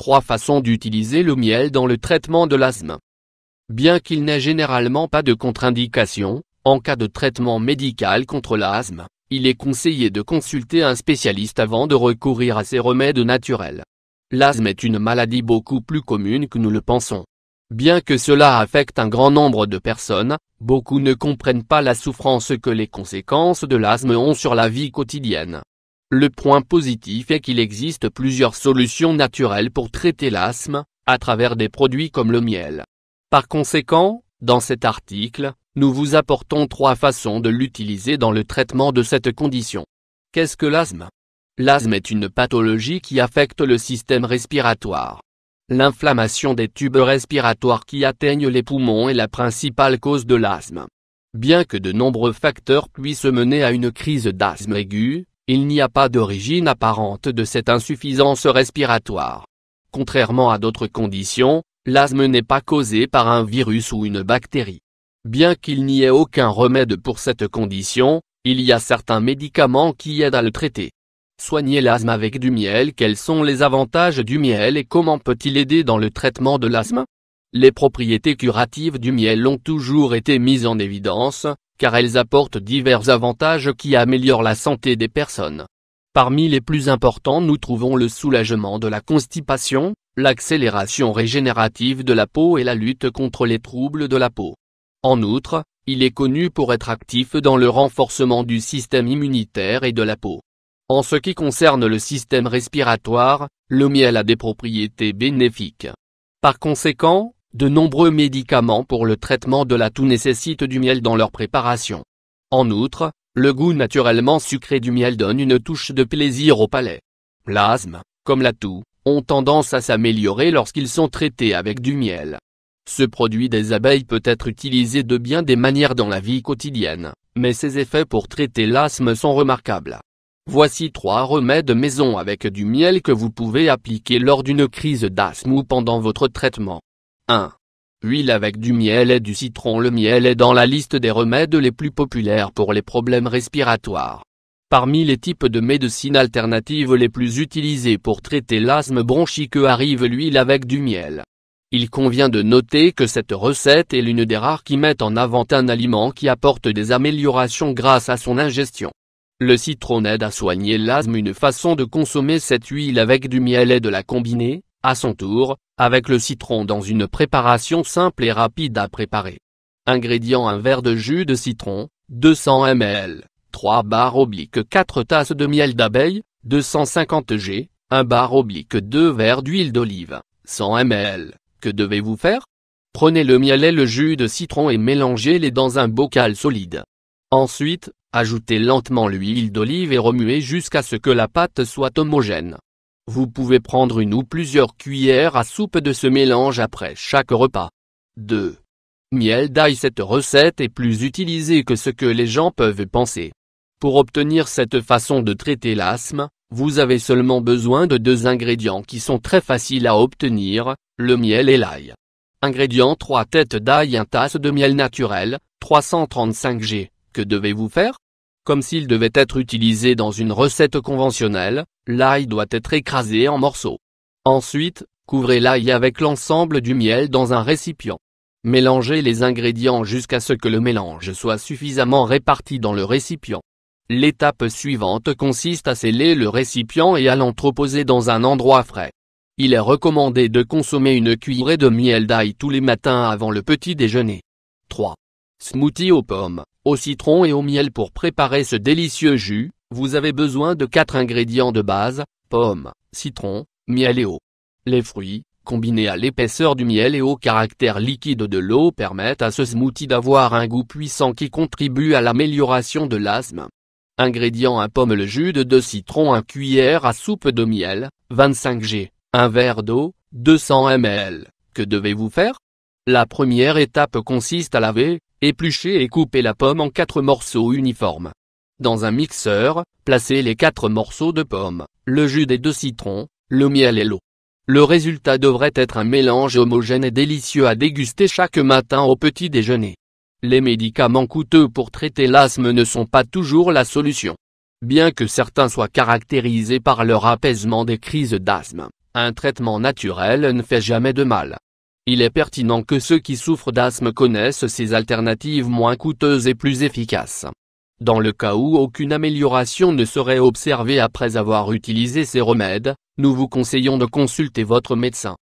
3 façons d'utiliser le miel dans le traitement de l'asthme. Bien qu'il n'ait généralement pas de contre-indication, en cas de traitement médical contre l'asthme, il est conseillé de consulter un spécialiste avant de recourir à ces remèdes naturels. L'asthme est une maladie beaucoup plus commune que nous le pensons. Bien que cela affecte un grand nombre de personnes, beaucoup ne comprennent pas la souffrance que les conséquences de l'asthme ont sur la vie quotidienne. Le point positif est qu'il existe plusieurs solutions naturelles pour traiter l'asthme, à travers des produits comme le miel. Par conséquent, dans cet article, nous vous apportons 3 façons de l'utiliser dans le traitement de cette condition. Qu'est-ce que l'asthme? L'asthme est une pathologie qui affecte le système respiratoire. L'inflammation des tubes respiratoires qui atteignent les poumons est la principale cause de l'asthme. Bien que de nombreux facteurs puissent mener à une crise d'asthme aiguë, il n'y a pas d'origine apparente de cette insuffisance respiratoire. Contrairement à d'autres conditions, l'asthme n'est pas causé par un virus ou une bactérie. Bien qu'il n'y ait aucun remède pour cette condition, il y a certains médicaments qui aident à le traiter. Soigner l'asthme avec du miel. Quels sont les avantages du miel et comment peut-il aider dans le traitement de l'asthme? Les propriétés curatives du miel ont toujours été mises en évidence, car elles apportent divers avantages qui améliorent la santé des personnes. Parmi les plus importants nous trouvons le soulagement de la constipation, l'accélération régénérative de la peau et la lutte contre les troubles de la peau. En outre, il est connu pour être actif dans le renforcement du système immunitaire et de la peau. En ce qui concerne le système respiratoire, le miel a des propriétés bénéfiques. Par conséquent, de nombreux médicaments pour le traitement de la toux nécessitent du miel dans leur préparation. En outre, le goût naturellement sucré du miel donne une touche de plaisir au palais. L'asthme, comme la toux, ont tendance à s'améliorer lorsqu'ils sont traités avec du miel. Ce produit des abeilles peut être utilisé de bien des manières dans la vie quotidienne, mais ses effets pour traiter l'asthme sont remarquables. Voici 3 remèdes maison avec du miel que vous pouvez appliquer lors d'une crise d'asthme ou pendant votre traitement. 1. Huile avec du miel et du citron. Le miel est dans la liste des remèdes les plus populaires pour les problèmes respiratoires. Parmi les types de médecine alternative les plus utilisés pour traiter l'asthme bronchique arrive l'huile avec du miel. Il convient de noter que cette recette est l'une des rares qui met en avant un aliment qui apporte des améliorations grâce à son ingestion. Le citron aide à soigner l'asthme. Une façon de consommer cette huile avec du miel est de la combiner, à son tour, avec le citron dans une préparation simple et rapide à préparer. Ingrédients: un verre de jus de citron, 200 ml, 3/4 tasses de miel d'abeille, 250 g, 1/2 verre d'huile d'olive, 100 ml. Que devez-vous faire? Prenez le miel et le jus de citron et mélangez-les dans un bocal solide. Ensuite, ajoutez lentement l'huile d'olive et remuez jusqu'à ce que la pâte soit homogène. Vous pouvez prendre une ou plusieurs cuillères à soupe de ce mélange après chaque repas. 2. Miel d'ail. Cette recette est plus utilisée que ce que les gens peuvent penser. Pour obtenir cette façon de traiter l'asthme, vous avez seulement besoin de 2 ingrédients qui sont très faciles à obtenir, le miel et l'ail. Ingrédients: 3 têtes d'ail, 1 tasse de miel naturel, 335 g. Que devez-vous faire? Comme s'il devait être utilisé dans une recette conventionnelle, l'ail doit être écrasé en morceaux. Ensuite, couvrez l'ail avec l'ensemble du miel dans un récipient. Mélangez les ingrédients jusqu'à ce que le mélange soit suffisamment réparti dans le récipient. L'étape suivante consiste à sceller le récipient et à l'entreposer dans un endroit frais. Il est recommandé de consommer une cuillerée de miel d'ail tous les matins avant le petit déjeuner. 3. Smoothie aux pommes, au citron et au miel. Pour préparer ce délicieux jus, vous avez besoin de 4 ingrédients de base, pommes, citron, miel et eau. Les fruits, combinés à l'épaisseur du miel et au caractère liquide de l'eau, permettent à ce smoothie d'avoir un goût puissant qui contribue à l'amélioration de l'asthme. Ingrédients: 1 pomme, le jus de 2 citrons, 1 cuillère à soupe de miel, 25 g, 1 verre d'eau, 200 ml. Que devez-vous faire? La première étape consiste à laver, éplucher et couper la pomme en 4 morceaux uniformes. Dans un mixeur, placez les 4 morceaux de pommes, le jus des 2 citrons, le miel et l'eau. Le résultat devrait être un mélange homogène et délicieux à déguster chaque matin au petit déjeuner. Les médicaments coûteux pour traiter l'asthme ne sont pas toujours la solution. Bien que certains soient caractérisés par leur apaisement des crises d'asthme, Un traitement naturel ne fait jamais de mal. Il est pertinent que ceux qui souffrent d'asthme connaissent ces alternatives moins coûteuses et plus efficaces. Dans le cas où aucune amélioration ne serait observée après avoir utilisé ces remèdes, nous vous conseillons de consulter votre médecin.